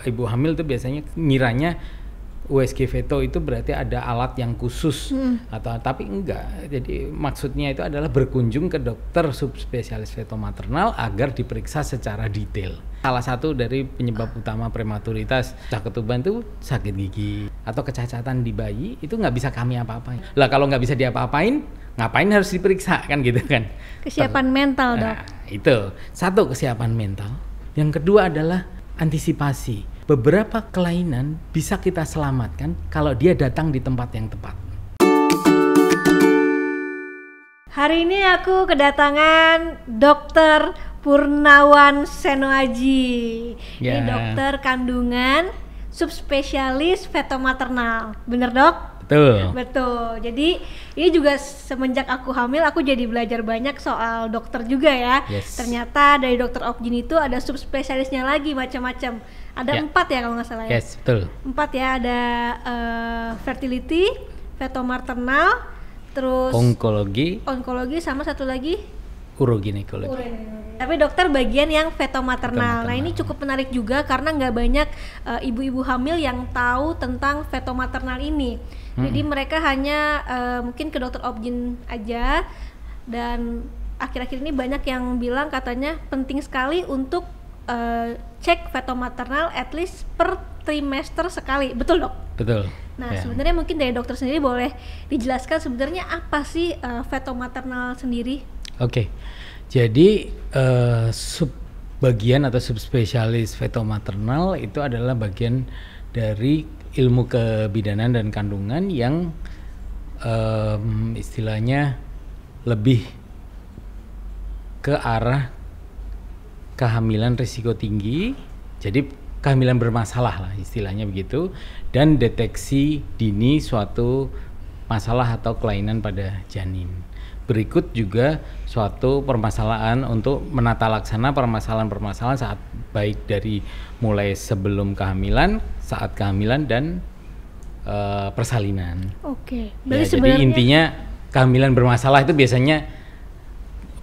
ibu hamil tuh biasanya ngiranya USG feto itu berarti ada alat yang khusus atau tapi enggak. Jadi maksudnya itu adalah berkunjung ke dokter subspesialis feto maternal agar diperiksa secara detail. Salah satu dari penyebab utama prematuritas ketuban itu sakit gigi atau kecacatan di bayi itu nggak bisa kami apa-apain. Lah kalau nggak bisa diapa-apain, ngapain harus diperiksa kan gitu kan? Kesiapan mental dok. Itu satu, kesiapan mental. Yang kedua adalah antisipasi. Beberapa kelainan bisa kita selamatkan kalau dia datang di tempat yang tepat. Hari ini aku kedatangan Dokter Purnawan Senoaji. Ini dokter kandungan subspesialis feto maternal. Bener dok? Betul. Jadi ini juga semenjak aku hamil aku jadi belajar banyak soal dokter juga ya. Ternyata dari dokter Opjin itu ada subspesialisnya lagi macam-macam. Ada 4 ya kalau nggak salah ya? Yes, betul. 4 ya, ada fertility, feto maternal, terus onkologi sama satu lagi uroginekologi. Tapi dokter bagian yang feto maternal. Nah ini cukup menarik juga karena nggak banyak ibu-ibu hamil yang tahu tentang feto maternal ini. Jadi mereka hanya mungkin ke dokter Opjin aja, dan akhir-akhir ini banyak yang bilang katanya penting sekali untuk cek feto maternal at least per trimester sekali. Betul dok? Betul. Nah sebenarnya mungkin dari dokter sendiri boleh dijelaskan sebenarnya apa sih feto maternal sendiri? Oke. Jadi bagian atau subspesialis feto maternal itu adalah bagian dari ilmu kebidanan dan kandungan yang istilahnya lebih ke arah kehamilan risiko tinggi, jadi kehamilan bermasalah lah istilahnya begitu, dan deteksi dini suatu masalah atau kelainan pada janin. Berikut juga suatu permasalahan untuk menata laksana permasalahan-permasalahan saat baik dari mulai sebelum kehamilan, saat kehamilan, dan persalinan. Oke. Jadi intinya kehamilan bermasalah itu biasanya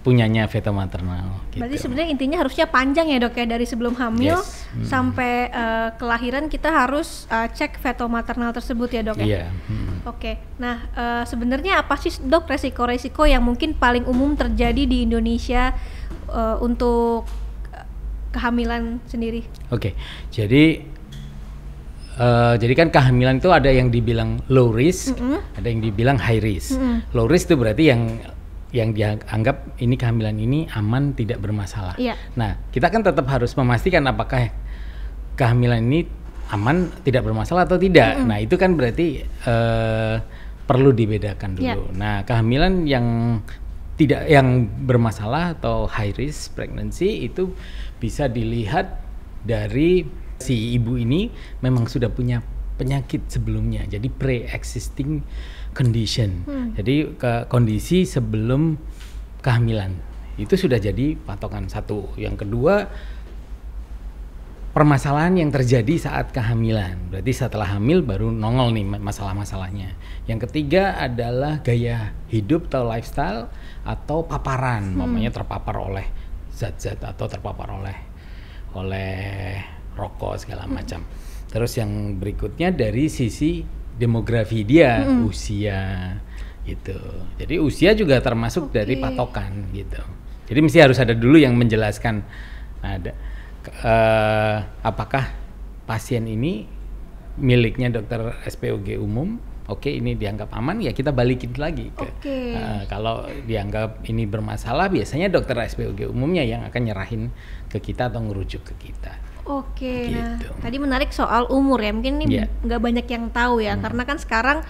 punyanya feto maternal. Gitu. Berarti sebenarnya intinya harusnya panjang ya dok ya, dari sebelum hamil sampai kelahiran kita harus cek feto maternal tersebut ya dok ya. Oke. Nah sebenarnya apa sih dok resiko-resiko yang mungkin paling umum terjadi di Indonesia untuk kehamilan sendiri? Oke. Jadi kan kehamilan itu ada yang dibilang low risk, ada yang dibilang high risk. Low risk itu berarti yang dianggap ini kehamilan ini aman, tidak bermasalah. Nah, kita kan tetap harus memastikan apakah kehamilan ini aman, tidak bermasalah atau tidak. Nah, itu kan berarti perlu dibedakan dulu. Nah, kehamilan yang bermasalah atau high risk pregnancy itu bisa dilihat dari si ibu ini memang sudah punya penyakit sebelumnya, jadi pre-existing condition. Jadi kondisi sebelum kehamilan itu sudah jadi patokan satu. Yang kedua, permasalahan yang terjadi saat kehamilan. Berarti setelah hamil baru nongol nih masalah-masalahnya. Yang ketiga adalah gaya hidup atau lifestyle atau paparan, namanya terpapar oleh zat-zat atau terpapar oleh rokok segala macam. Terus yang berikutnya dari sisi demografi dia, usia gitu. Jadi usia juga termasuk dari patokan gitu. Jadi mesti harus ada dulu yang menjelaskan apakah pasien ini miliknya dokter SPOG umum. Oke, ini dianggap aman ya kita balikin lagi ke kalau dianggap ini bermasalah biasanya dokter SPOG umumnya yang akan nyerahin ke kita atau ngerujuk ke kita. Gitu. Nah tadi menarik soal umur ya, mungkin ini nggak banyak yang tahu ya, karena kan sekarang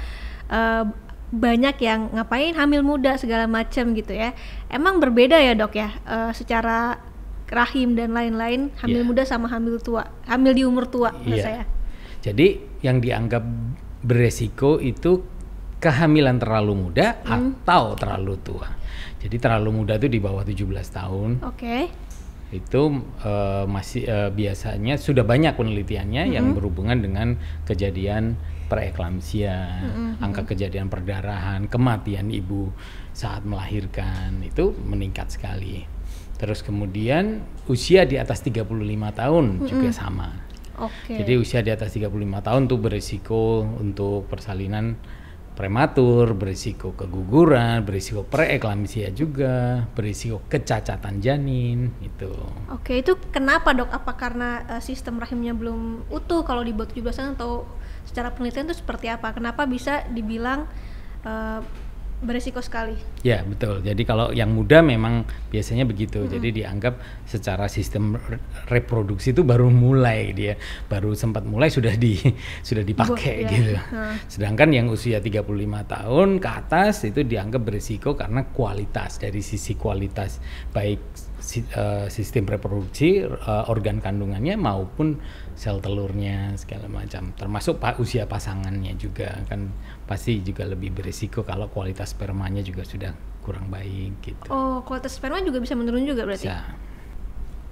banyak yang ngapain hamil muda segala macam gitu ya. Emang berbeda ya dok ya, secara rahim dan lain-lain, hamil muda sama hamil tua, hamil di umur tua menurut saya. Jadi yang dianggap beresiko itu kehamilan terlalu muda atau terlalu tua. Jadi terlalu muda itu di bawah 17 tahun. Itu masih biasanya sudah banyak penelitiannya yang berhubungan dengan kejadian preeklamsia, angka kejadian perdarahan, kematian ibu saat melahirkan itu meningkat sekali. Terus kemudian usia di atas 35 tahun juga sama. Oke. Jadi usia di atas 35 tahun tuh berisiko untuk persalinan prematur, berisiko keguguran, berisiko preeklamsia juga, berisiko kecacatan janin itu. Oke, itu kenapa dok? Apa karena sistem rahimnya belum utuh kalau di bawah 17 tahun atau secara penelitian itu seperti apa? Kenapa bisa dibilang berisiko sekali? Ya betul, jadi kalau yang muda memang biasanya begitu, jadi dianggap secara sistem reproduksi itu baru mulai, dia baru sempat mulai sudah dipakai gitu. Sedangkan yang usia 35 tahun ke atas itu dianggap berisiko karena kualitas, dari sisi kualitas baik sistem reproduksi, organ kandungannya maupun sel telurnya segala macam, termasuk usia pasangannya juga kan pasti juga lebih berisiko kalau kualitas spermanya juga sudah kurang baik gitu. Oh, kualitas sperma juga bisa menurun juga berarti? Bisa.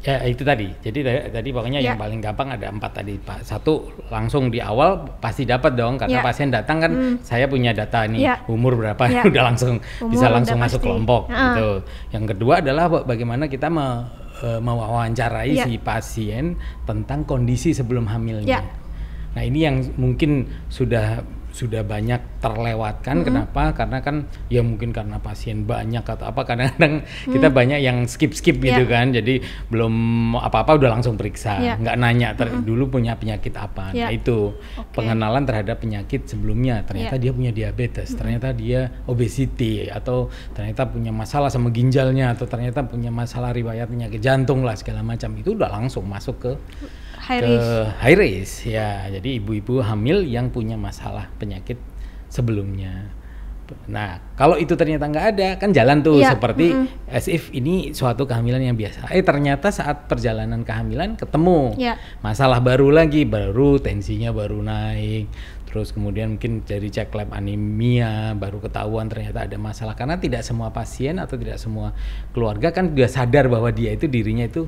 Ya itu tadi, jadi tadi pokoknya yang paling gampang ada 4 tadi Pak. 1 langsung di awal pasti dapat dong karena pasien datang kan saya punya data nih umur berapa udah langsung bisa langsung masuk kelompok gitu. Yang kedua adalah bagaimana kita mewawancarai si pasien tentang kondisi sebelum hamilnya. Nah ini yang mungkin sudah banyak terlewatkan. Kenapa? Karena kan ya mungkin karena pasien banyak atau apa, kadang-kadang kita banyak yang skip gitu kan, jadi belum apa-apa udah langsung periksa, nggak nanya dulu punya penyakit apa. Nah itu pengenalan terhadap penyakit sebelumnya, ternyata dia punya diabetes, ternyata dia obesity, atau ternyata punya masalah sama ginjalnya, atau ternyata punya masalah riwayat penyakit jantung lah segala macam, itu udah langsung masuk ke high risk ya. Jadi ibu-ibu hamil yang punya masalah penyakit sebelumnya. Nah kalau itu ternyata nggak ada kan jalan tuh seperti as if ini suatu kehamilan yang biasa. Ternyata saat perjalanan kehamilan ketemu masalah baru lagi, baru tensinya baru naik, terus kemudian mungkin dari cek lab anemia baru ketahuan ternyata ada masalah, karena tidak semua pasien atau tidak semua keluarga kan juga sadar bahwa dia itu dirinya itu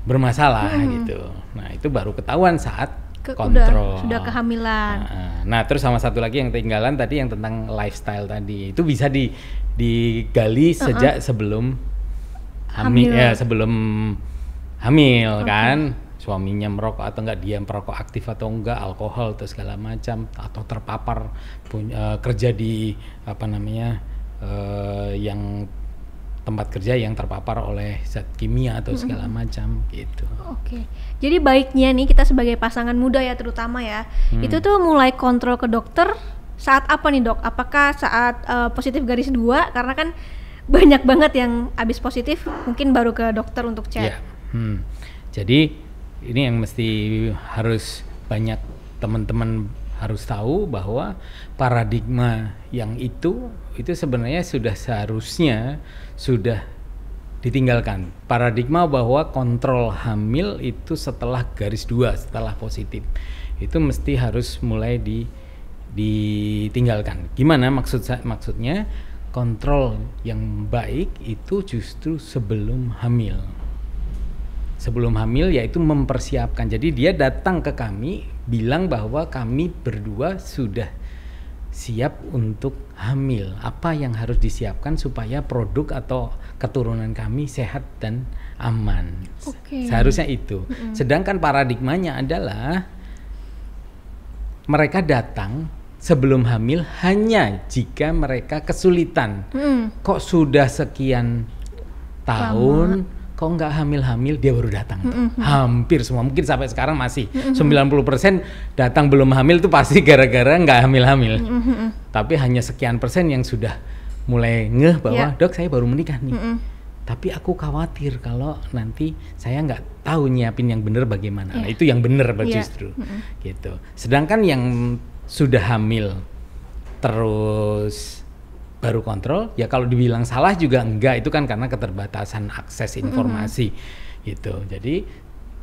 bermasalah gitu. Nah itu baru ketahuan saat kontrol. Sudah kehamilan. Nah terus sama satu lagi yang ketinggalan tadi yang tentang lifestyle tadi, itu bisa digali sejak sebelum hamil. Sebelum hamil kan, suaminya merokok atau enggak, dia perokok aktif atau enggak, alkohol atau segala macam, atau terpapar kerja di yang tempat kerja yang terpapar oleh zat kimia atau segala macam gitu. Oke. Jadi baiknya nih kita sebagai pasangan muda ya terutama ya, itu tuh mulai kontrol ke dokter saat apa nih dok? Apakah saat positif garis 2? Karena kan banyak banget yang abis positif mungkin baru ke dokter untuk cek. Jadi ini yang mesti harus banyak teman-teman harus tahu bahwa paradigma yang itu sebenarnya seharusnya sudah ditinggalkan. Paradigma bahwa kontrol hamil itu setelah garis 2, setelah positif, itu mesti harus mulai ditinggalkan. Gimana maksudnya? Kontrol yang baik itu justru sebelum hamil. Sebelum hamil yaitu mempersiapkan. Jadi dia datang ke kami bilang bahwa kami berdua sudah siap untuk hamil. Apa yang harus disiapkan supaya produk atau keturunan kami sehat dan aman. Seharusnya itu. Sedangkan paradigmanya adalah mereka datang sebelum hamil hanya jika mereka kesulitan. Kok sudah sekian tahun kok nggak hamil-hamil, dia baru datang. Hampir semua, mungkin sampai sekarang masih 90% datang belum hamil itu pasti gara-gara nggak hamil-hamil. Tapi hanya sekian persen yang sudah mulai ngeh bahwa dok saya baru menikah nih. Tapi aku khawatir kalau nanti saya nggak tahu nyiapin yang bener bagaimana. Nah itu yang bener justru gitu. Sedangkan yang sudah hamil terus baru kontrol, ya kalau dibilang salah juga enggak, itu kan karena keterbatasan akses informasi gitu. Jadi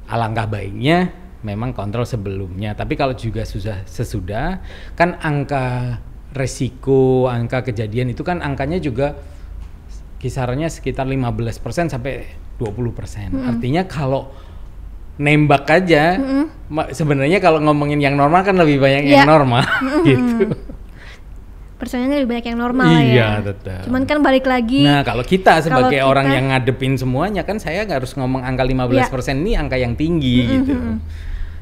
alangkah baiknya memang kontrol sebelumnya. Tapi kalau juga sesudah, kan angka resiko, angka kejadian itu kan angkanya juga kisarannya sekitar 15% sampai 20%. Artinya kalau nembak aja, sebenarnya kalau ngomongin yang normal kan lebih banyak yang normal gitu. Persennya lebih banyak yang normal ya. Iya, tetap. Cuman kan balik lagi. Nah, kalau kita sebagai orang yang ngadepin semuanya kan saya nggak harus ngomong angka 15% ini angka yang tinggi gitu.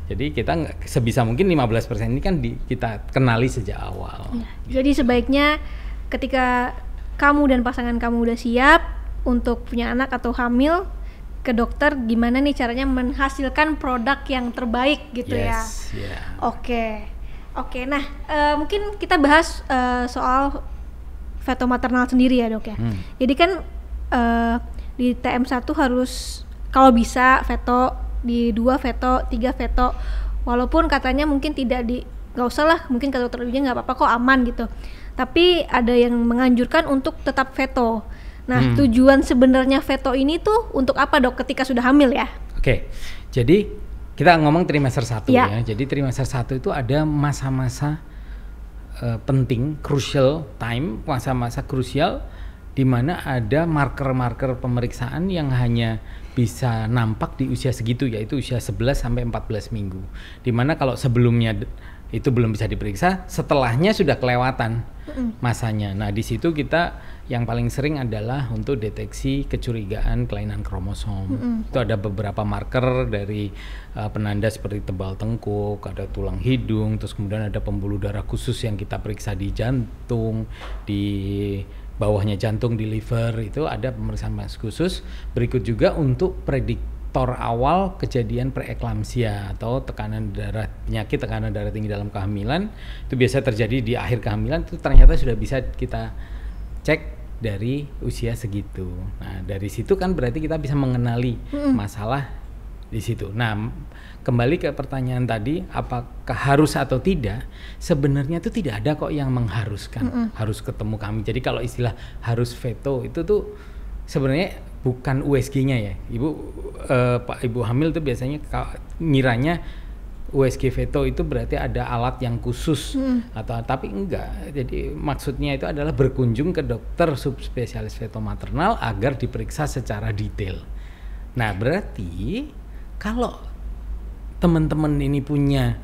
Jadi kita sebisa mungkin 15% ini kan kita kenali sejak awal. Ya. Jadi sebaiknya ketika kamu dan pasangan kamu udah siap untuk punya anak atau hamil, ke dokter gimana nih caranya menghasilkan produk yang terbaik gitu ya. Oke. Nah mungkin kita bahas soal feto maternal sendiri ya dok ya. Jadi kan di TM1 harus kalau bisa feto, di 2 feto, 3 feto, walaupun katanya mungkin nggak usah lah, mungkin kata dokter nggak apa-apa kok, aman gitu. Tapi ada yang menganjurkan untuk tetap feto. Nah, tujuan sebenarnya feto ini tuh untuk apa dok ketika sudah hamil ya? Oke, jadi kita ngomong trimester 1 ya. Jadi trimester 1 itu ada masa-masa penting, crucial time, masa-masa krusial di mana ada marker-marker pemeriksaan yang hanya bisa nampak di usia segitu, yaitu usia 11 sampai 14 minggu. Di mana kalau sebelumnya itu belum bisa diperiksa, setelahnya sudah kelewatan masanya. Nah, di situ kita yang paling sering adalah untuk deteksi kecurigaan kelainan kromosom. Itu ada beberapa marker dari penanda seperti tebal tengkuk, ada tulang hidung, terus kemudian ada pembuluh darah khusus yang kita periksa di jantung, di bawahnya jantung, di liver, itu ada pemeriksaan khusus. Berikut juga untuk prediktor awal kejadian preeklamsia atau penyakit tekanan darah tinggi dalam kehamilan. Itu biasa terjadi di akhir kehamilan, itu ternyata sudah bisa kita cek dari usia segitu. Nah, dari situ kan berarti kita bisa mengenali masalah di situ. Nah, kembali ke pertanyaan tadi, apakah harus atau tidak? Sebenarnya itu tidak ada kok yang mengharuskan harus ketemu kami. Jadi kalau istilah harus feto itu tuh sebenarnya bukan USG-nya ya. Ibu hamil tuh biasanya ngiranya USG feto itu berarti ada alat yang khusus tapi enggak. Jadi maksudnya itu adalah berkunjung ke dokter subspesialis feto maternal agar diperiksa secara detail. Nah, berarti kalau teman-teman ini punya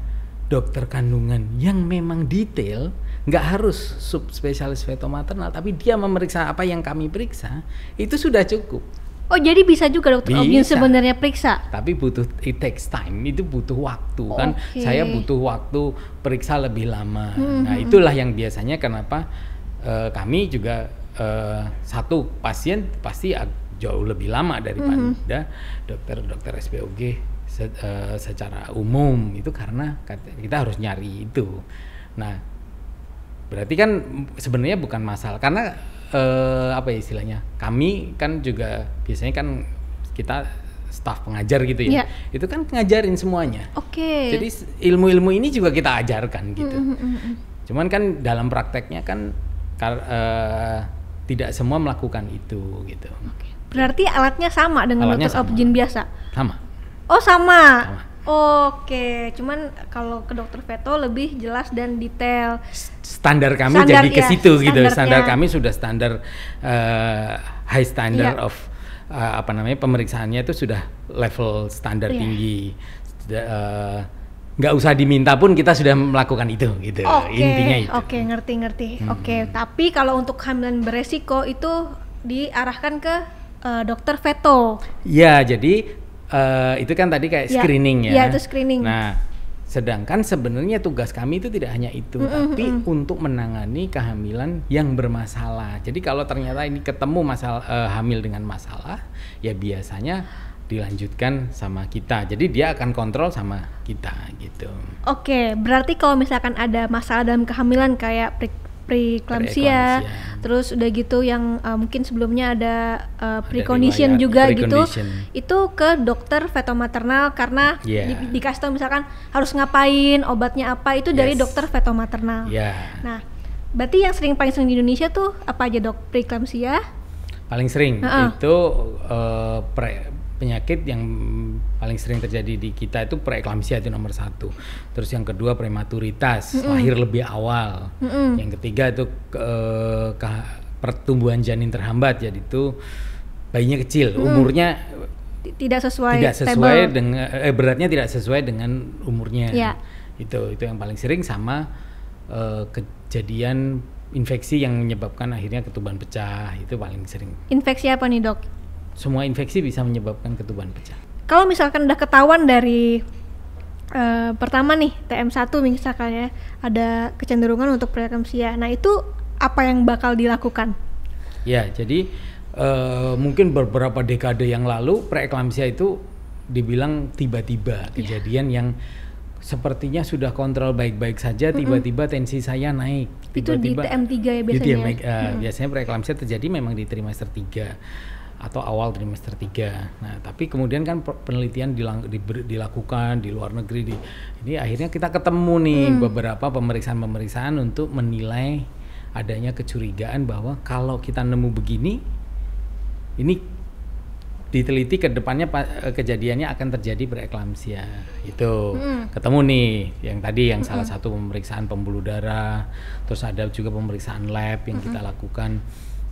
dokter kandungan yang memang detail, nggak harus subspesialis feto maternal, tapi dia memeriksa apa yang kami periksa, itu sudah cukup. Oh, jadi bisa juga dokter Obgyn sebenarnya periksa? Tapi it takes time, itu butuh waktu kan. Saya butuh waktu periksa lebih lama. Nah, itulah yang biasanya kenapa kami juga satu pasien pasti jauh lebih lama daripada dokter SPOG secara umum, itu karena kita harus nyari itu. Nah, berarti kan sebenarnya bukan masalah, karena apa ya istilahnya, kami kan juga biasanya kan kita staf pengajar gitu ya, itu kan ngajarin semuanya. Jadi ilmu-ilmu ini juga kita ajarkan gitu. Cuman kan dalam prakteknya kan tidak semua melakukan itu gitu. Berarti alatnya sama dengan dokter Obgyn biasa? Sama. Oh, sama. Cuman kalau ke dokter feto lebih jelas dan detail. Standar kami jadi ke situ gitu. Standar kami sudah standar high standard of pemeriksaannya itu sudah level standar tinggi. Nggak usah diminta pun kita sudah melakukan itu gitu. Intinya itu. Ngerti. Tapi kalau untuk kehamilan beresiko itu diarahkan ke dokter feto. Ya, jadi itu kan tadi kayak screening ya. Iya, itu screening. Nah, sedangkan sebenarnya tugas kami itu tidak hanya itu, tapi untuk menangani kehamilan yang bermasalah. Jadi kalau ternyata ini ketemu masalah hamil dengan masalah, ya biasanya dilanjutkan sama kita. Jadi dia akan kontrol sama kita gitu. Berarti kalau misalkan ada masalah dalam kehamilan kayak preeklamsia, terus udah gitu yang mungkin sebelumnya ada precondition juga gitu, itu ke dokter feto maternal karena dikasih tahu misalkan harus ngapain, obatnya apa, itu dari dokter feto maternal. Nah, berarti yang paling sering di Indonesia tuh apa aja dok? Preeklamsia? Paling sering itu penyakit yang paling sering terjadi di kita itu preeklamsia, itu nomor 1. Terus yang kedua prematuritas, lahir lebih awal. Yang ketiga itu pertumbuhan janin terhambat, jadi itu bayinya kecil, umurnya tidak sesuai dengan beratnya tidak sesuai dengan umurnya. Itu yang paling sering, sama kejadian infeksi yang menyebabkan akhirnya ketuban pecah, itu paling sering. Infeksi apa nih dok? Semua infeksi bisa menyebabkan ketuban pecah. Kalau misalkan udah ketahuan dari pertama nih TM1 misalkan ya, ada kecenderungan untuk preeklamsia. Nah itu apa yang bakal dilakukan? Ya, jadi mungkin beberapa dekade yang lalu preeklamsia itu dibilang tiba-tiba kejadian yang sepertinya sudah kontrol baik-baik saja, tiba-tiba tensi saya naik. Tiba-tiba, itu di TM3 ya biasanya? Biasanya preeklamsia terjadi memang di trimester 3 atau awal trimester 3. Nah, tapi kemudian kan penelitian dilakukan di luar negeri. Ini akhirnya kita ketemu nih beberapa pemeriksaan-pemeriksaan untuk menilai adanya kecurigaan bahwa kalau kita nemu begini, ini diteliti ke depannya kejadiannya akan terjadi preeklamsia. Itu ketemu nih yang tadi yang salah satu pemeriksaan pembuluh darah, terus ada juga pemeriksaan lab yang kita lakukan.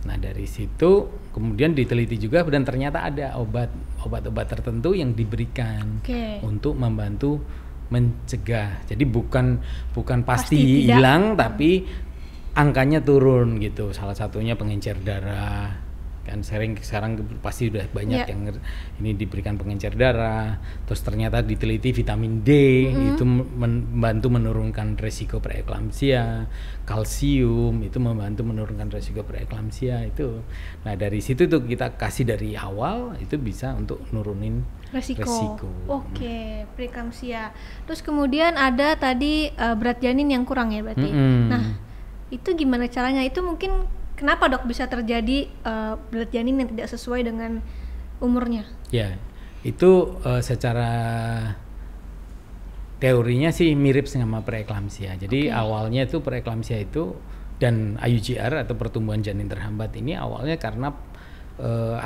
Nah dari situ kemudian diteliti juga dan ternyata ada obat-obat tertentu yang diberikan untuk membantu mencegah. Jadi bukan pasti hilang tapi angkanya turun gitu. Salah satunya pengencer darah. Kan sekarang pasti udah banyak yang ini diberikan pengencer darah. Terus ternyata diteliti vitamin D itu membantu menurunkan resiko preeklamsia, kalsium itu membantu menurunkan resiko preeklamsia itu. Nah dari situ tuh kita kasih dari awal itu bisa untuk nurunin resiko. Oke, preeklamsia. Terus kemudian ada tadi berat janin yang kurang ya berarti. Nah itu gimana caranya? Itu mungkin kenapa dok bisa terjadi berat janin yang tidak sesuai dengan umurnya? Ya, itu secara teorinya sih mirip sama preeklamsia. Jadi awalnya itu preeklamsia itu dan IUGR atau pertumbuhan janin terhambat ini awalnya karena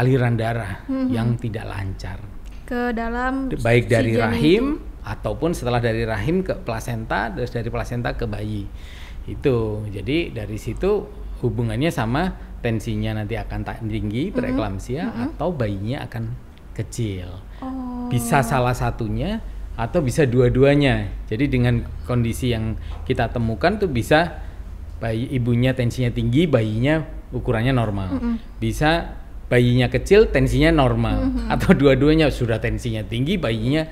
aliran darah yang tidak lancar ke dalam baik dari rahim ataupun setelah dari rahim ke plasenta, terus dari plasenta ke bayi. Itu jadi dari situ hubungannya sama tensinya nanti akan tinggi preeklamsia atau bayinya akan kecil. Bisa salah satunya atau bisa dua-duanya. Jadi dengan kondisi yang kita temukan tuh bisa ibunya tensinya tinggi, bayinya ukurannya normal. Bisa bayinya kecil, tensinya normal. Atau dua-duanya sudah tensinya tinggi, bayinya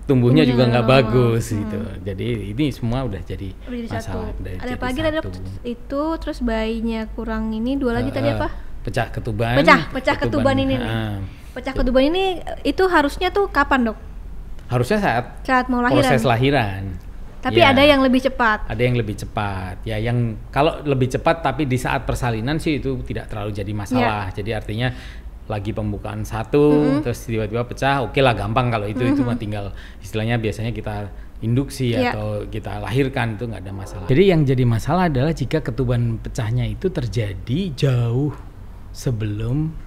tumbuhnya juga nggak bagus gitu. Jadi ini semua udah jadi masalah. Ada apa lagi tadi itu, terus bayinya kurang ini, dua lagi tadi apa? Pecah ketuban. Pecah ketuban ini nih. Pecah ketuban ini itu harusnya tuh kapan dok? Harusnya saat mau lahiran. Proses lahiran. Tapi ada yang lebih cepat. Ada yang lebih cepat. Ya yang kalau lebih cepat tapi di saat persalinan sih itu tidak terlalu jadi masalah. Jadi artinya lagi pembukaan satu terus tiba-tiba pecah, oke lah gampang kalau itu mah tinggal istilahnya biasanya kita induksi atau kita lahirkan itu nggak ada masalah. Jadi yang jadi masalah adalah jika ketuban pecahnya itu terjadi jauh sebelum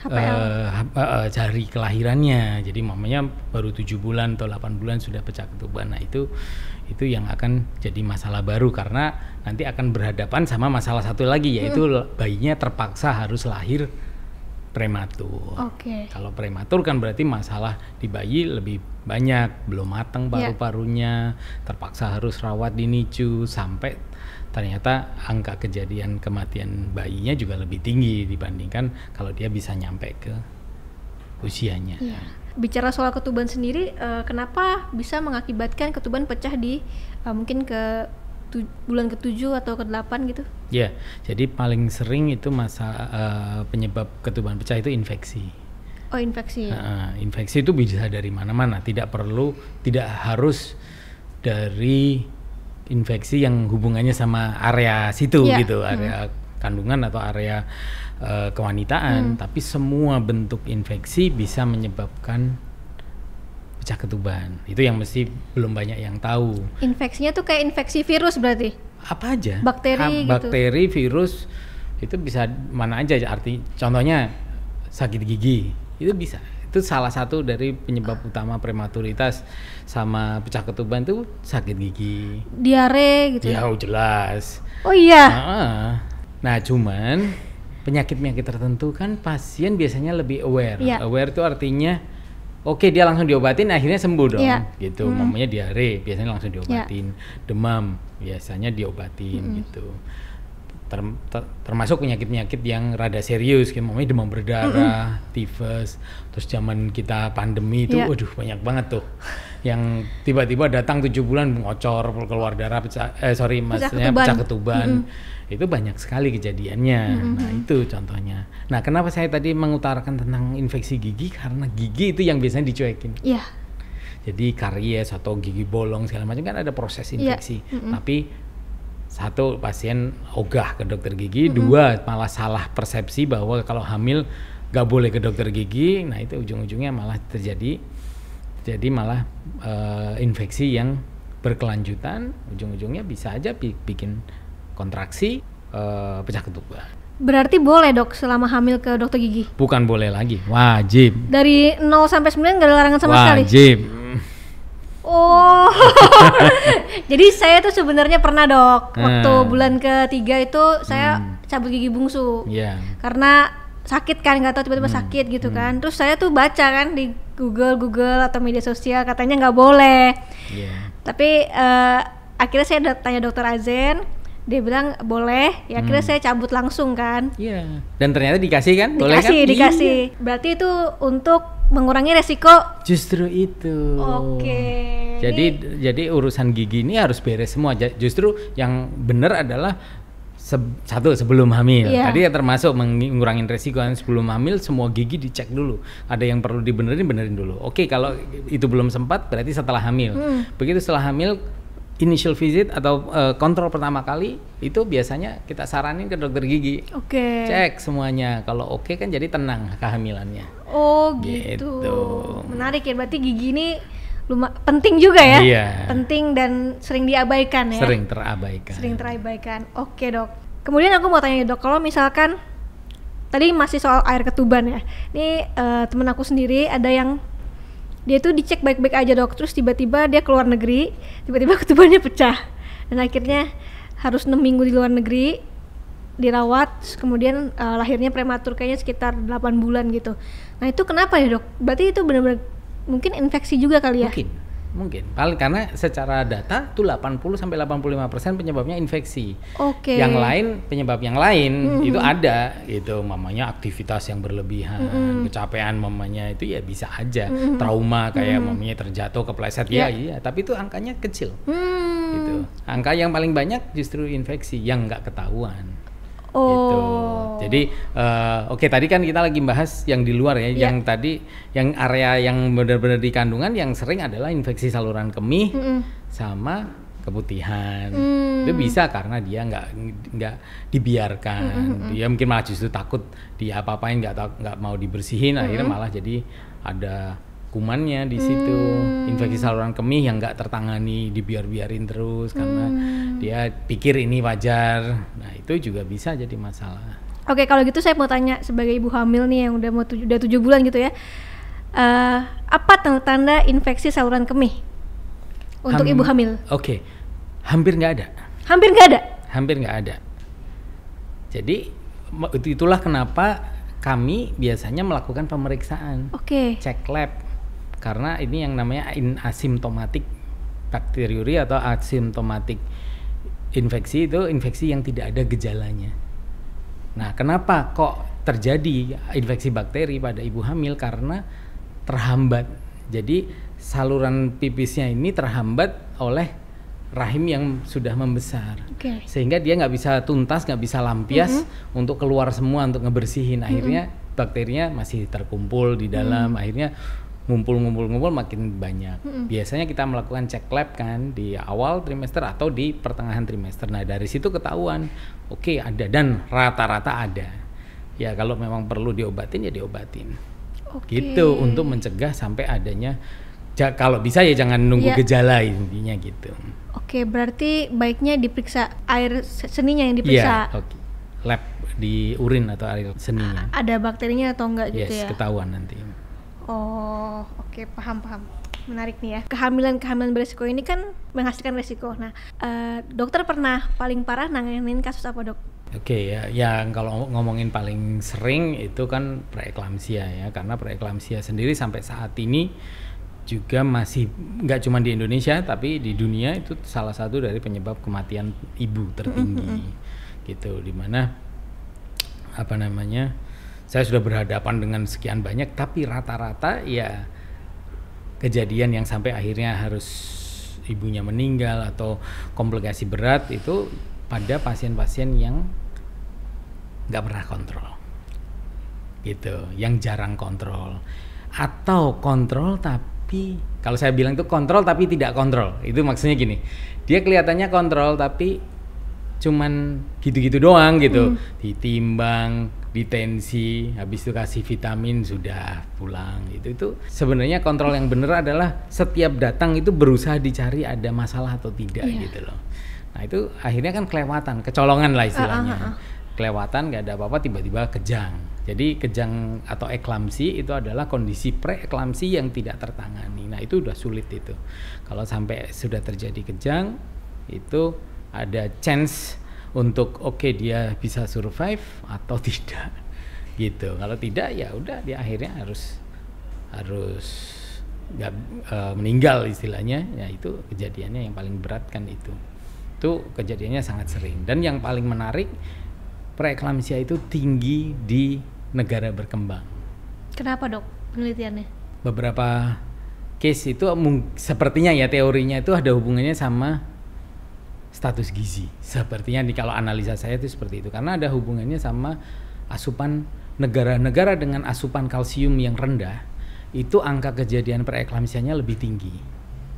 hari kelahirannya. Jadi mamanya baru 7 bulan atau 8 bulan sudah pecah ketuban. Nah itu yang akan jadi masalah baru karena nanti akan berhadapan sama masalah satu lagi yaitu bayinya terpaksa harus lahir prematur. Kalau prematur kan berarti masalah di bayi lebih banyak, belum matang paru-parunya, terpaksa harus rawat di NICU sampai ternyata angka kejadian kematian bayinya juga lebih tinggi dibandingkan kalau dia bisa nyampe ke usianya. Bicara soal ketuban sendiri, kenapa bisa mengakibatkan ketuban pecah di mungkin ke bulan ke-7 atau ke-8 gitu? Ya, jadi paling sering itu penyebab ketuban pecah itu infeksi. Infeksi. Infeksi itu bisa dari mana-mana, tidak harus dari infeksi yang hubungannya sama area situ gitu, area kandungan atau area kewanitaan, tapi semua bentuk infeksi bisa menyebabkan pecah ketuban. Itu yang mesti belum banyak yang tahu. Infeksinya tuh kayak infeksi virus berarti? Apa aja? Bakteri gitu? Bakteri, virus, itu bisa mana aja. Contohnya sakit gigi, itu bisa. Itu salah satu dari penyebab utama prematuritas sama pecah ketuban itu sakit gigi. Diare gitu? Ya jelas. Oh iya? Nah cuman penyakit-penyakit tertentu kan pasien biasanya lebih aware. Aware itu artinya oke, dia langsung diobatin akhirnya sembuh dong gitu. Mamanya diare biasanya langsung diobatin, demam biasanya diobatin gitu. termasuk penyakit-penyakit yang rada serius, kayak namanya demam berdarah, tifus, terus zaman kita pandemi itu, waduh banyak banget tuh, yang tiba-tiba datang 7 bulan ngocor, keluar darah, pecah ketuban, itu banyak sekali kejadiannya. Nah itu contohnya. Nah kenapa saya tadi mengutarakan tentang infeksi gigi, karena gigi itu yang biasanya dicuekin. Jadi karies atau gigi bolong segala macam kan ada proses infeksi, tapi satu, pasien ogah ke dokter gigi, dua, malah salah persepsi bahwa kalau hamil gak boleh ke dokter gigi. Nah itu ujung-ujungnya malah terjadi malah infeksi yang berkelanjutan, ujung-ujungnya bisa aja bikin kontraksi, pecah ketuban. Berarti boleh dok selama hamil ke dokter gigi? Bukan boleh lagi, wajib. Dari 0 sampai 9 gak ada larangan sama sekali? Wajib. Oh, jadi saya tuh sebenarnya pernah dok, waktu bulan ketiga itu saya cabut gigi bungsu, karena sakit kan, nggak tahu tiba-tiba sakit gitu kan. Terus saya tuh baca kan di Google atau media sosial katanya nggak boleh, tapi akhirnya saya tanya dokter Azen, dia bilang boleh, ya akhirnya saya cabut langsung kan. Dan ternyata dikasih kan? Boleh kan? Dikasih. Berarti itu untuk mengurangi resiko. Justru itu. Jadi urusan gigi ini harus beres semua. Justru yang benar adalah satu, sebelum hamil. Tadi ya termasuk mengurangi resiko. Sebelum hamil semua gigi dicek dulu. Ada yang perlu benerin dulu. Oke, kalau itu belum sempat berarti setelah hamil. Begitu setelah hamil, initial visit atau kontrol pertama kali itu biasanya kita saranin ke dokter gigi. Cek semuanya. Kalau oke kan jadi tenang kehamilannya. Oh gitu. Menarik ya, berarti gigi ini penting juga ya. Penting dan sering diabaikan ya. Sering terabaikan. Oke dok. Kemudian aku mau tanya dok, kalau misalkan tadi masih soal air ketuban ya. Ini temen aku sendiri ada yang dia tuh dicek baik-baik aja dok, terus tiba-tiba dia keluar negeri, tiba-tiba ketubannya pecah, dan akhirnya harus 6 minggu di luar negeri dirawat, kemudian lahirnya prematur, kayaknya sekitar 8 bulan gitu. Nah itu kenapa ya dok? Berarti itu benar-benar mungkin infeksi juga kali ya? Mungkin. Paling karena secara data tuh 80-85% penyebabnya infeksi. Yang lain, penyebab yang lain itu ada, itu mamanya aktivitas yang berlebihan, kecapean mamanya itu ya bisa aja, trauma kayak mamanya terjatuh kepleset tapi itu angkanya kecil. Gitu. Angka yang paling banyak justru infeksi yang nggak ketahuan. Gitu. Jadi tadi kan kita lagi bahas yang di luar ya, yang tadi yang area yang benar-benar di kandungan yang sering adalah infeksi saluran kemih sama keputihan. Itu bisa karena dia nggak dibiarkan, dia mungkin malah justru takut dia apa-apain, nggak mau dibersihin, akhirnya malah jadi ada kumannya di situ, infeksi saluran kemih yang nggak tertangani, dibiarin terus karena dia pikir ini wajar. Nah itu juga bisa jadi masalah. Oke, kalau gitu saya mau tanya sebagai ibu hamil nih yang udah 7 bulan gitu ya, apa tanda-tanda infeksi saluran kemih untuk ibu hamil? Hampir nggak ada. Hampir nggak ada. Jadi itulah kenapa kami biasanya melakukan pemeriksaan, cek lab. Karena ini yang namanya asymptomatic bakteriuri atau asymptomatic infeksi, itu infeksi yang tidak ada gejalanya. Nah, kenapa kok terjadi infeksi bakteri pada ibu hamil? Karena terhambat. Jadi saluran pipisnya ini terhambat oleh rahim yang sudah membesar, sehingga dia nggak bisa tuntas, nggak bisa lampias untuk keluar semua, untuk ngebersihin. Akhirnya bakterinya masih terkumpul di dalam, akhirnya ngumpul makin banyak. Biasanya kita melakukan cek lab kan di awal trimester atau di pertengahan trimester. Nah dari situ ketahuan, ada, dan rata-rata ada. Ya kalau memang perlu diobatin ya diobatin. Gitu, untuk mencegah sampai adanya. Kalau bisa ya jangan nunggu gejala, intinya gitu. Berarti baiknya diperiksa air seninya yang diperiksa. Lab di urin atau air seninya. Ada bakterinya atau enggak gitu ya? Ketahuan nanti. Paham. Menarik nih ya. Kehamilan beresiko ini kan menghasilkan resiko. Nah, dokter pernah paling parah nanganin kasus apa dok? Yang kalau ngomongin paling sering itu kan preeklamsia ya, karena preeklamsia sendiri sampai saat ini juga masih nggak cuma di Indonesia tapi di dunia itu salah satu dari penyebab kematian ibu tertinggi. gitu, dimana apa namanya, saya sudah berhadapan dengan sekian banyak, tapi rata-rata ya kejadian yang sampai akhirnya harus ibunya meninggal atau komplikasi berat itu pada pasien-pasien yang nggak pernah kontrol gitu, yang jarang kontrol atau kontrol tapi kalau saya bilang itu kontrol tapi tidak kontrol, itu maksudnya gini, dia kelihatannya kontrol tapi cuman gitu-gitu doang gitu, ditimbang, ditensi, habis itu kasih vitamin sudah pulang, itu sebenarnya kontrol yang benar adalah setiap datang itu berusaha dicari ada masalah atau tidak gitu loh. Nah itu akhirnya kan kelewatan, kecolongan lah istilahnya. Kelewatan nggak ada apa-apa tiba-tiba kejang. Jadi kejang atau eklamsi itu adalah kondisi preeklamsi yang tidak tertangani. Nah itu udah sulit itu. Kalau sampai sudah terjadi kejang itu ada chance untuk dia bisa survive atau tidak gitu. Kalau tidak ya udah dia akhirnya harus meninggal istilahnya. Ya itu kejadiannya yang paling berat kan itu. Itu kejadiannya sangat sering. Dan yang paling menarik, preeklamsia itu tinggi di negara berkembang. Kenapa dok penelitiannya? Beberapa case itu sepertinya ya teorinya itu ada hubungannya sama status gizi. Sepertinya kalau analisa saya itu seperti itu. Karena ada hubungannya sama asupan negara-negara dengan asupan kalsium yang rendah, itu angka kejadian preeklamsianya lebih tinggi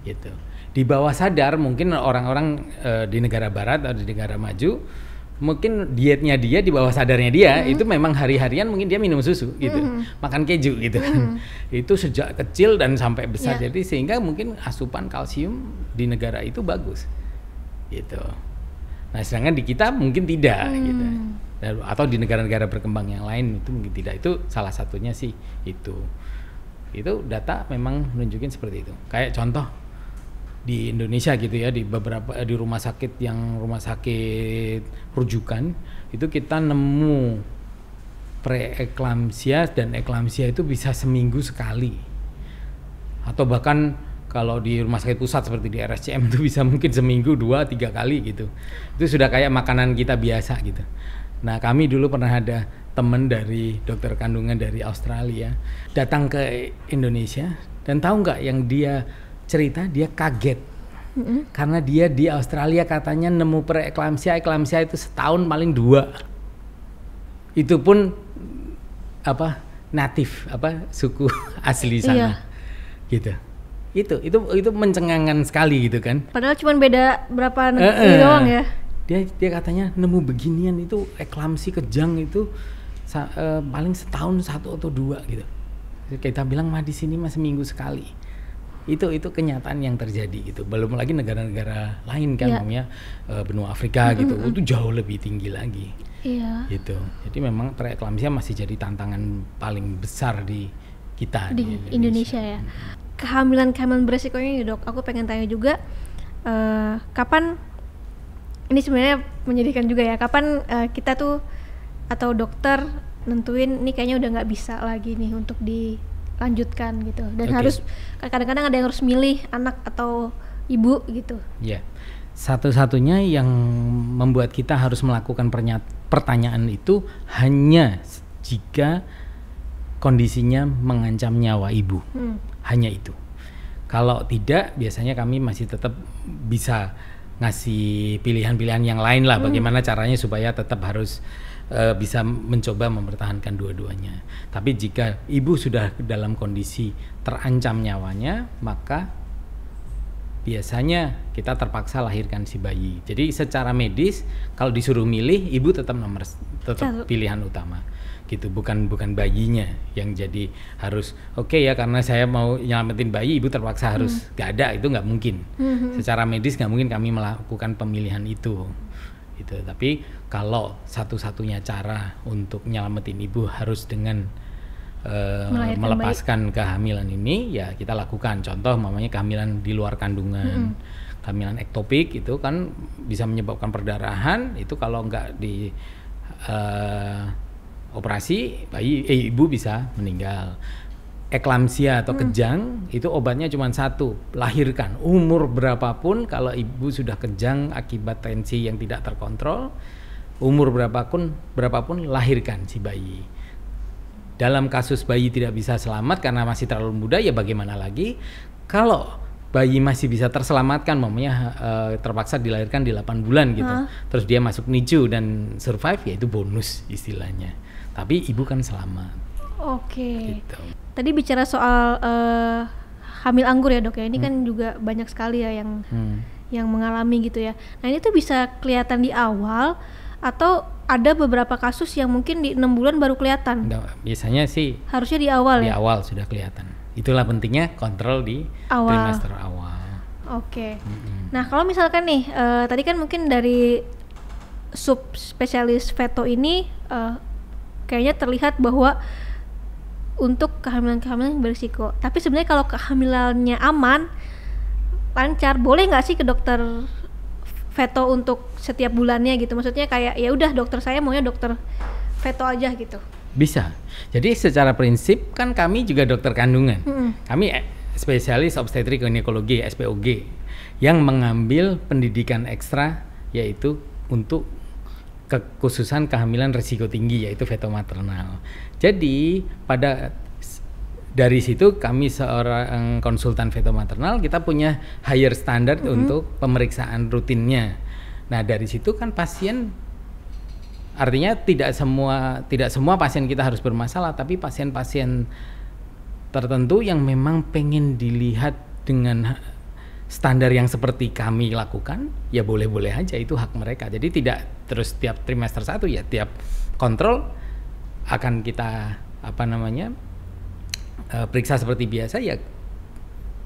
gitu. Di bawah sadar mungkin orang-orang di negara barat atau di negara maju mungkin dietnya dia di bawah sadarnya dia itu memang hari-harian mungkin dia minum susu gitu, makan keju gitu kan. Itu sejak kecil dan sampai besar, jadi sehingga mungkin asupan kalsium di negara itu bagus gitu. Nah sedangkan di kita mungkin tidak gitu, atau di negara-negara berkembang yang lain itu mungkin tidak. Itu salah satunya sih itu data memang menunjukin seperti itu. Kayak contoh di Indonesia gitu ya, di beberapa di rumah sakit rujukan itu kita nemu preeklamsia dan eklamsia itu bisa seminggu sekali, atau bahkan kalau di rumah sakit pusat seperti di RSCM itu bisa mungkin seminggu 2-3 kali gitu. Itu sudah kayak makanan kita biasa gitu. Nah kami dulu pernah ada teman dari dokter kandungan dari Australia datang ke Indonesia, dan tahu nggak yang dia cerita, dia kaget karena dia di Australia katanya nemu preeklamsia itu setahun paling 2, itu pun natif suku asli sana gitu. Itu mencengangkan sekali gitu kan, padahal cuma beda berapa negeri doang ya. Dia katanya nemu beginian, itu eklamsi kejang itu paling setahun 1 atau 2 gitu. Kita bilang mah di sini mah seminggu sekali. Itu kenyataan yang terjadi gitu. Belum lagi negara-negara lain kan, namanya benua Afrika gitu, itu jauh lebih tinggi lagi. Gitu. Jadi memang preeklamsia masih jadi tantangan paling besar di kita di Indonesia ya. Kehamilan beresikonya ya dok, aku pengen tanya juga kapan, ini sebenarnya menyedihkan juga ya, kapan kita tuh atau dokter nentuin ini kayaknya udah nggak bisa lagi nih untuk dilanjutkan gitu, dan harus kadang-kadang ada yang harus milih anak atau ibu gitu. Satu-satunya yang membuat kita harus melakukan pertanyaan itu hanya jika kondisinya mengancam nyawa ibu, hanya itu. Kalau tidak, biasanya kami masih tetap bisa ngasih pilihan-pilihan yang lain lah, bagaimana caranya supaya tetap harus bisa mencoba mempertahankan dua-duanya. Tapi jika ibu sudah dalam kondisi terancam nyawanya, maka biasanya kita terpaksa lahirkan si bayi. Jadi secara medis kalau disuruh milih, ibu tetap pilihan utama gitu, bukan bayinya yang jadi harus ya karena saya mau nyelamatin bayi, ibu terpaksa harus gak ada, itu nggak mungkin. Secara medis nggak mungkin kami melakukan pemilihan itu gitu. Tapi kalau satu-satunya cara untuk nyelamatin ibu harus dengan melepaskan kehamilan ini, ya kita lakukan. Contoh mamanya kehamilan di luar kandungan, kehamilan ektopik itu kan bisa menyebabkan perdarahan, itu kalau nggak di operasi ibu bisa meninggal. Eklamsia atau kejang itu obatnya cuma satu, lahirkan. Umur berapapun kalau ibu sudah kejang akibat tensi yang tidak terkontrol, umur berapapun lahirkan si bayi. Dalam kasus bayi tidak bisa selamat karena masih terlalu muda, ya bagaimana lagi? Kalau bayi masih bisa terselamatkan, mamanya terpaksa dilahirkan di 8 bulan gitu, terus dia masuk NICU dan survive, ya itu bonus istilahnya. Tapi ibu kan selamat. Oke. Gitu. Tadi bicara soal hamil anggur ya dok ya, ini kan juga banyak sekali ya yang mengalami gitu ya. Nah ini tuh bisa kelihatan di awal atau ada beberapa kasus yang mungkin di 6 bulan baru kelihatan? Biasanya sih harusnya di awal di ya? awal sudah kelihatan. Itulah pentingnya kontrol di trimester awal. Oke. Nah kalau misalkan nih, tadi kan mungkin dari subspesialis feto ini kayaknya terlihat bahwa untuk kehamilan-kehamilan berisiko. Tapi sebenarnya kalau kehamilannya aman, lancar, boleh nggak sih ke dokter feto untuk setiap bulannya gitu? Maksudnya kayak ya udah dokter saya maunya dokter feto aja gitu. Bisa. Jadi secara prinsip kan kami juga dokter kandungan. Kami spesialis obstetrik ginekologi SPOG yang mengambil pendidikan ekstra yaitu untuk kekhususan kehamilan risiko tinggi yaitu feto maternal. Jadi dari situ kami seorang konsultan feto maternal, kita punya higher standard untuk pemeriksaan rutinnya. Nah dari situ kan pasien, artinya tidak semua pasien kita harus bermasalah, tapi pasien-pasien tertentu yang memang pengen dilihat dengan standar yang seperti kami lakukan, ya boleh-boleh aja, itu hak mereka. Jadi tidak terus tiap trimester 1 ya tiap kontrol akan kita periksa seperti biasa ya.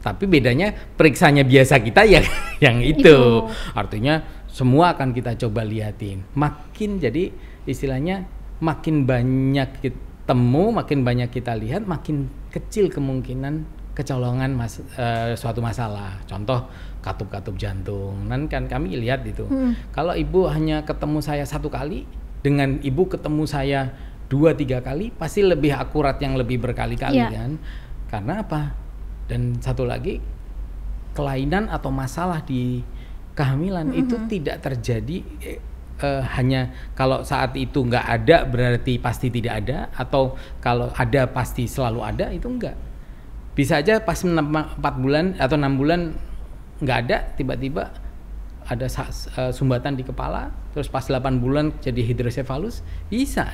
Tapi bedanya periksanya biasa kita ya yang itu. Artinya semua akan kita coba liatin. Jadi istilahnya makin banyak ketemu, makin banyak kita lihat, makin kecil kemungkinan kecolongan suatu masalah. Contoh katup-katup jantung. Kan kami lihat itu. Kalau ibu hanya ketemu saya 1 kali, dengan ibu ketemu saya 2-3 kali, pasti lebih akurat yang lebih berkali-kali kan. Karena apa? Dan satu lagi, kelainan atau masalah di kehamilan itu tidak terjadi hanya kalau saat itu nggak ada berarti pasti tidak ada, atau kalau ada pasti selalu ada, itu enggak. Bisa aja pas 4 bulan atau 6 bulan nggak ada, tiba-tiba ada sumbatan di kepala, terus pas 8 bulan jadi hidrosefalus, bisa.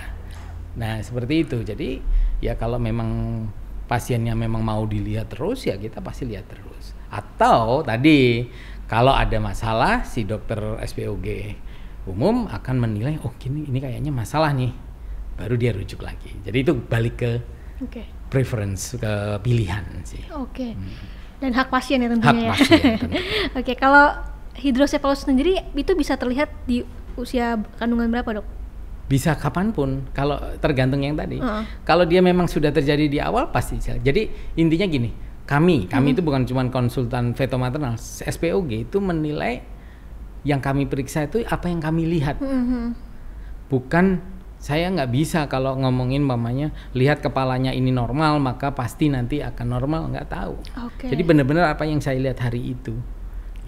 Nah seperti itu. Jadi ya kalau memang pasiennya memang mau dilihat terus, ya kita pasti lihat terus. Atau tadi kalau ada masalah, si dokter SPOG umum akan menilai, oh ini kayaknya masalah nih, baru dia rujuk lagi. Jadi itu balik ke preference, ke pilihan sih. Dan hak pasien ya tentunya. Hak pasien. Oke, kalau hidrosefalus sendiri itu bisa terlihat di usia kandungan berapa dok? Bisa kapanpun, kalau tergantung yang tadi. Kalau dia memang sudah terjadi di awal pasti. Jadi intinya gini, kami itu bukan cuma konsultan feto maternal, SPOG itu menilai yang kami periksa itu apa yang kami lihat. Bukan, saya nggak bisa kalau ngomongin mamanya lihat kepalanya ini normal maka pasti nanti akan normal, nggak tahu. Jadi benar-benar apa yang saya lihat hari itu.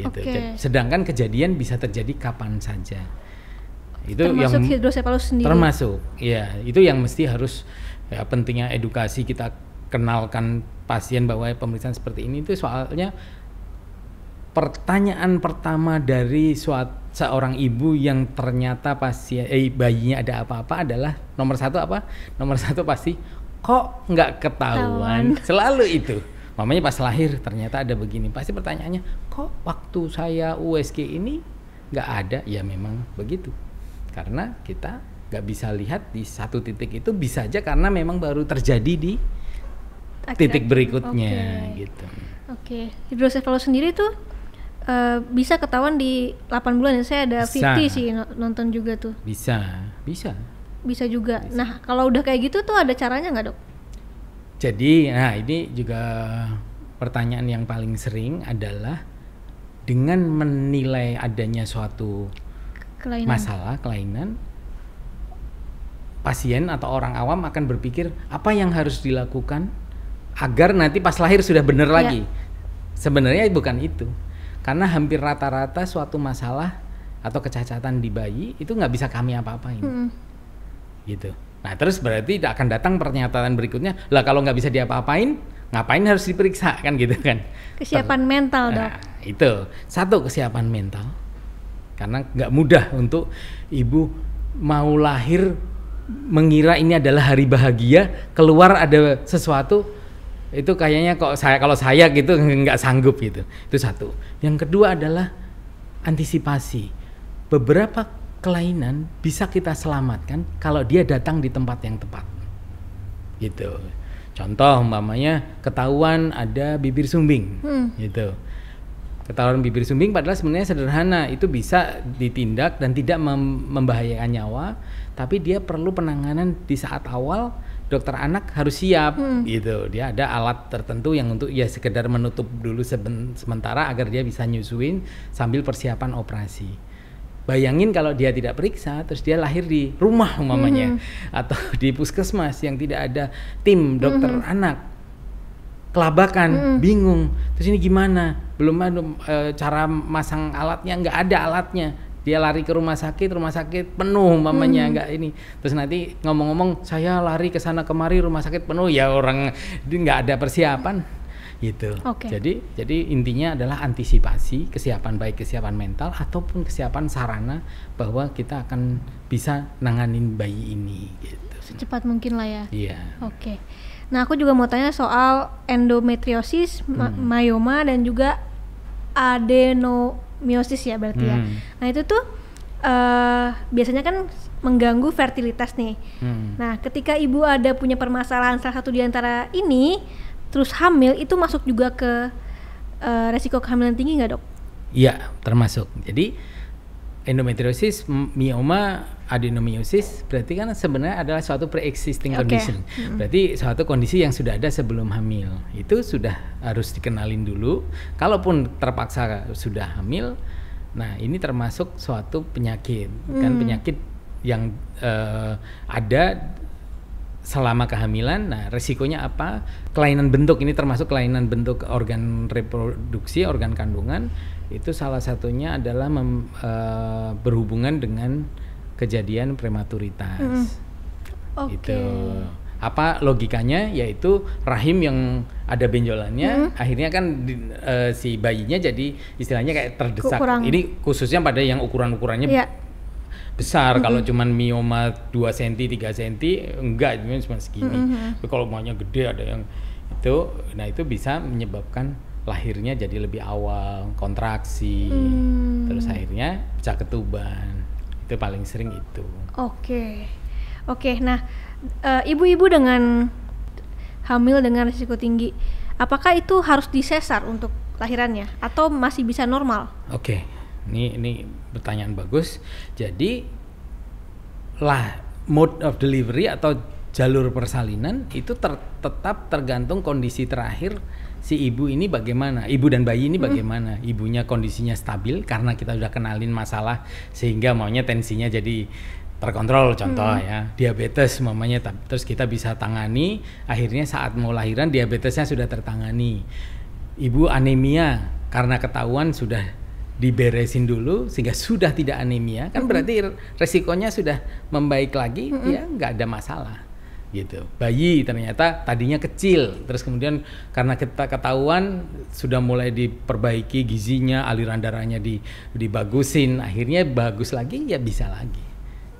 Gitu. Sedangkan kejadian bisa terjadi kapan saja. Itu termasuk yang hidrosefalus sendiri. Termasuk, ya itu yang mesti harus ya, pentingnya edukasi kita kenalkan pasien bahwa pemeriksaan seperti ini itu soalnya pertanyaan pertama dari seorang ibu yang ternyata bayinya ada apa-apa adalah nomor 1 apa? Nomor 1 pasti kok nggak ketahuan. Selalu itu. Mamanya pas lahir ternyata ada begini. Pasti pertanyaannya kok waktu saya USG ini nggak ada? Ya memang begitu. Karena kita nggak bisa lihat di satu titik itu, bisa aja karena memang baru terjadi di titik berikutnya gitu. Hidrosefalus sendiri tuh bisa ketahuan di 8 bulan ya. Saya ada VT sih nonton juga tuh. Bisa juga. Bisa. Nah kalau udah kayak gitu tuh ada caranya nggak dok? Jadi ini juga pertanyaan yang paling sering adalah dengan menilai adanya suatu kelainan, pasien atau orang awam akan berpikir apa yang harus dilakukan agar nanti pas lahir sudah benar lagi. Sebenarnya bukan itu, karena hampir rata-rata suatu masalah atau kecacatan di bayi itu nggak bisa kami apa-apain, gitu. Nah terus berarti akan datang pernyataan berikutnya, lah kalau nggak bisa diapa-apain, ngapain harus diperiksa kan gitu kan? Kesiapan mental dok. Nah, itu satu kesiapan mental, karena nggak mudah untuk ibu mau lahir mengira ini adalah hari bahagia, keluar ada sesuatu itu kayaknya kalau saya gitu nggak sanggup gitu. Itu satu. Yang kedua adalah antisipasi. Beberapa kelainan bisa kita selamatkan kalau dia datang di tempat yang tepat, gitu. Contoh umpamanya ketahuan ada bibir sumbing, gitu. Ketahuan bibir sumbing padahal sebenarnya sederhana, itu bisa ditindak dan tidak membahayakan nyawa, tapi dia perlu penanganan di saat awal. Dokter anak harus siap, gitu. Dia ada alat tertentu yang untuk ya sekedar menutup dulu sementara agar dia bisa nyusuin sambil persiapan operasi. Bayangin kalau dia tidak periksa, terus dia lahir di rumah umpamanya, atau di puskesmas yang tidak ada tim dokter anak, kelabakan, bingung. Terus ini gimana? Belum ada cara masang alatnya, nggak ada alatnya. Dia lari ke rumah sakit penuh umpamanya, nggak ini. Terus nanti ngomong-ngomong, saya lari ke sana kemari, rumah sakit penuh, ya orang nggak ada persiapan. Gitu. Jadi intinya adalah antisipasi, kesiapan baik kesiapan mental ataupun kesiapan sarana bahwa kita akan bisa nanganin bayi ini gitu. Secepat mungkin lah ya. Iya. Oke. Nah, aku juga mau tanya soal endometriosis, myoma dan juga adenomyosis ya berarti ya. Nah, itu tuh biasanya kan mengganggu fertilitas nih. Nah, ketika ibu ada punya permasalahan salah satu di antara ini terus hamil, itu masuk juga ke resiko kehamilan tinggi nggak dok? Iya, termasuk. Jadi endometriosis, myoma, adenomyosis berarti kan sebenarnya adalah suatu pre-existing condition. Berarti suatu kondisi yang sudah ada sebelum hamil. Itu sudah harus dikenalin dulu. Kalaupun terpaksa sudah hamil, nah ini termasuk suatu penyakit, kan penyakit yang ada selama kehamilan. Nah, resikonya apa? Kelainan bentuk, ini termasuk kelainan bentuk organ reproduksi, organ kandungan. Itu salah satunya adalah berhubungan dengan kejadian prematuritas. Itu apa logikanya? Yaitu rahim yang ada benjolannya, akhirnya kan si bayinya jadi istilahnya kayak terdesak. Ini khususnya pada yang ukuran-ukurannya besar. Kalau cuman myoma 2 cm, 3 cm enggak, cuma segini. Tapi kalau maunya gede ada yang itu, nah itu bisa menyebabkan lahirnya jadi lebih awal, kontraksi, terus akhirnya pecah ketuban. Itu paling sering itu. Oke. Nah, ibu-ibu dengan hamil dengan risiko tinggi, apakah itu harus disesar untuk lahirannya atau masih bisa normal? Oke. Ini pertanyaan bagus. Jadi mode of delivery atau jalur persalinan itu tetap tergantung kondisi terakhir si ibu ini bagaimana, ibu dan bayi ini bagaimana. Ibunya kondisinya stabil karena kita sudah kenalin masalah sehingga maunya tensinya jadi terkontrol, contoh ya diabetes mamanya, terus kita bisa tangani. Akhirnya saat mau lahiran diabetesnya sudah tertangani. Ibu anemia karena ketahuan sudah diberesin dulu sehingga sudah tidak anemia, kan berarti resikonya sudah membaik lagi, ya nggak ada masalah gitu. Bayi ternyata tadinya kecil, terus kemudian karena kita ketahuan sudah mulai diperbaiki gizinya, aliran darahnya dibagusin, akhirnya bagus lagi, ya bisa lagi.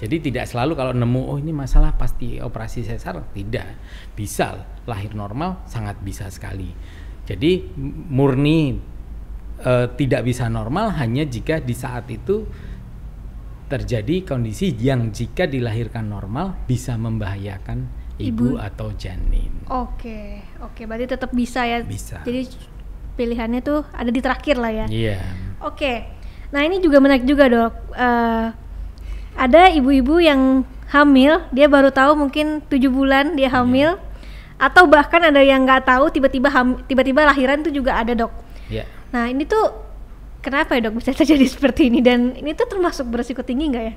Jadi tidak selalu kalau nemu ini masalah pasti operasi sesar, tidak. Bisa lahir normal, sangat bisa sekali. Jadi murni tidak bisa normal hanya jika di saat itu terjadi kondisi yang jika dilahirkan normal bisa membahayakan ibu atau janin. Oke, berarti tetap bisa ya. Bisa. Jadi pilihannya tuh ada di terakhir lah ya. Iya. Oke. Nah, ini juga menarik juga dok. Ada ibu-ibu yang hamil, dia baru tahu mungkin 7 bulan dia hamil, atau bahkan ada yang nggak tahu tiba-tiba lahiran tuh juga ada dok. Iya. Nah, ini tuh kenapa ya dok bisa terjadi seperti ini, dan ini tuh termasuk beresiko tinggi nggak ya?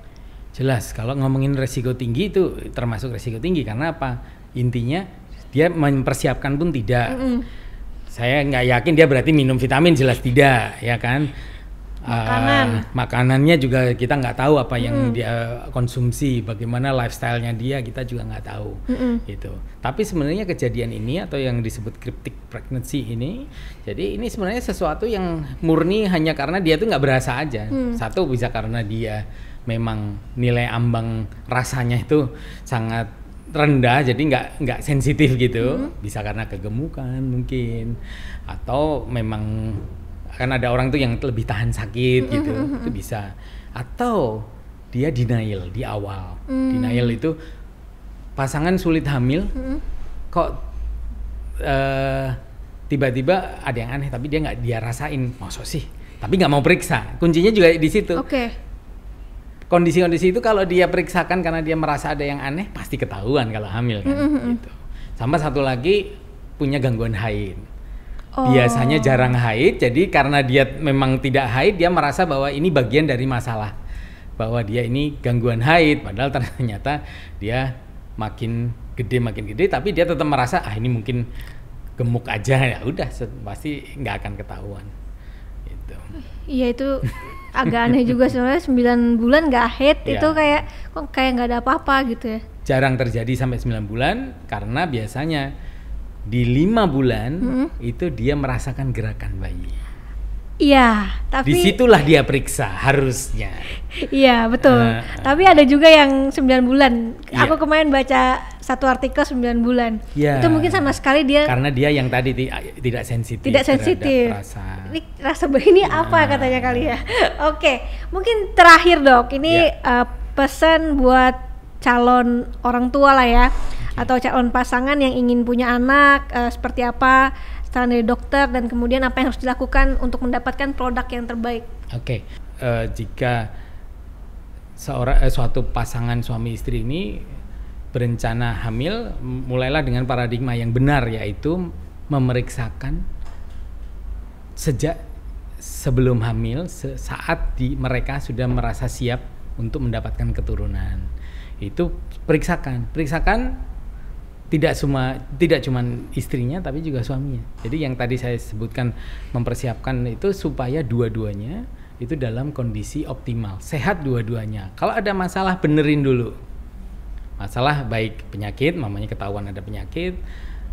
Jelas, kalau ngomongin resiko tinggi itu termasuk resiko tinggi karena apa? Intinya dia mempersiapkan pun tidak. Saya nggak yakin dia berarti minum vitamin, jelas tidak, ya kan? Makanannya juga kita nggak tahu apa yang dia konsumsi, bagaimana lifestyle-nya dia, kita juga nggak tahu gitu. Tapi sebenarnya kejadian ini atau yang disebut cryptic pregnancy ini, jadi ini sebenarnya sesuatu yang murni hanya karena dia tuh nggak berasa aja. Satu bisa karena dia memang nilai ambang rasanya itu sangat rendah, jadi nggak sensitif gitu. Bisa karena kegemukan mungkin, atau memang kan ada orang tuh yang lebih tahan sakit gitu, itu bisa. Atau dia denial di awal. Denial itu pasangan sulit hamil, kok tiba-tiba ada yang aneh, tapi dia rasain, maksud sih, tapi nggak mau periksa. Kuncinya juga di situ. Kondisi-kondisi itu kalau dia periksakan karena dia merasa ada yang aneh, pasti ketahuan kalau hamil kan. Gitu. Sama satu lagi punya gangguan haid. Biasanya jarang haid, jadi karena dia memang tidak haid, dia merasa bahwa ini bagian dari masalah, bahwa dia ini gangguan haid, padahal ternyata dia makin gede, tapi dia tetap merasa ini mungkin gemuk aja, ya udah pasti nggak akan ketahuan. Gitu. Iya itu agak aneh juga sebenarnya, 9 bulan nggak haid itu kok kayak nggak ada apa-apa gitu ya. Jarang terjadi sampai 9 bulan karena biasanya di 5 bulan itu dia merasakan gerakan bayi. Iya, tapi disitulah dia periksa harusnya. Iya betul. Tapi ada juga yang 9 bulan. Aku kemarin baca satu artikel 9 bulan. Itu mungkin sama sekali dia karena dia yang tadi tidak sensitif. Tidak sensitif. Ini rasa bayi ini apa katanya kali ya. Oke, mungkin terakhir Dok. Ini pesan buat calon orang tua lah ya. Atau calon pasangan yang ingin punya anak, seperti apa saran dari dokter, dan kemudian apa yang harus dilakukan untuk mendapatkan produk yang terbaik. Jika suatu pasangan suami istri ini berencana hamil, mulailah dengan paradigma yang benar, yaitu memeriksakan sejak sebelum hamil, saat mereka sudah merasa siap untuk mendapatkan keturunan. Itu periksakan tidak cuma istrinya tapi juga suaminya. Jadi yang tadi saya sebutkan mempersiapkan itu supaya dua-duanya itu dalam kondisi optimal, sehat dua-duanya. Kalau ada masalah benerin dulu. Masalah baik penyakit, mamanya ketahuan ada penyakit,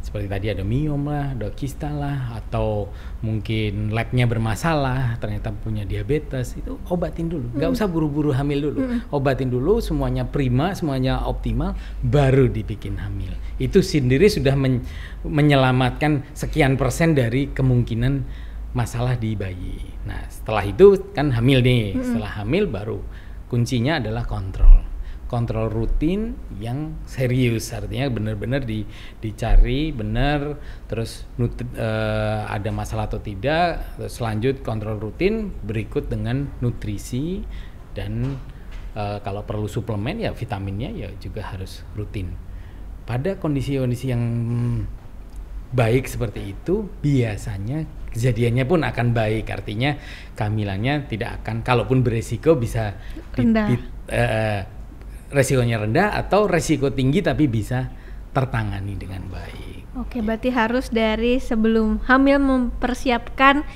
seperti tadi ada miom lah, ada kista lah, atau mungkin labnya bermasalah, ternyata punya diabetes, itu obatin dulu. Nggak usah buru-buru hamil dulu. Obatin dulu, semuanya prima, semuanya optimal, baru dibikin hamil. Itu sendiri sudah menyelamatkan sekian persen dari kemungkinan masalah di bayi. Nah, setelah itu kan hamil nih. Setelah hamil baru kuncinya adalah kontrol rutin yang serius, artinya benar-benar dicari benar, terus ada masalah atau tidak, terus lanjut kontrol rutin, berikut dengan nutrisi, dan kalau perlu suplemen ya vitaminnya ya juga harus rutin. Pada kondisi-kondisi yang baik seperti itu, biasanya kejadiannya pun akan baik, artinya kehamilannya tidak akan, kalaupun beresiko bisa resikonya rendah atau resiko tinggi tapi bisa tertangani dengan baik. Oke, berarti harus dari sebelum hamil mempersiapkan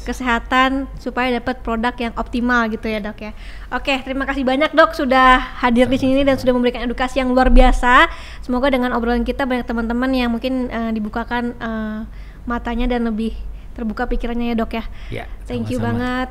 kesehatan supaya dapat produk yang optimal gitu ya Dok ya. Oke, terima kasih banyak Dok sudah hadir di sini dan sudah memberikan edukasi yang luar biasa. Semoga dengan obrolan kita banyak teman-teman yang mungkin dibukakan matanya dan lebih terbuka pikirannya ya Dok ya. Thank you banget.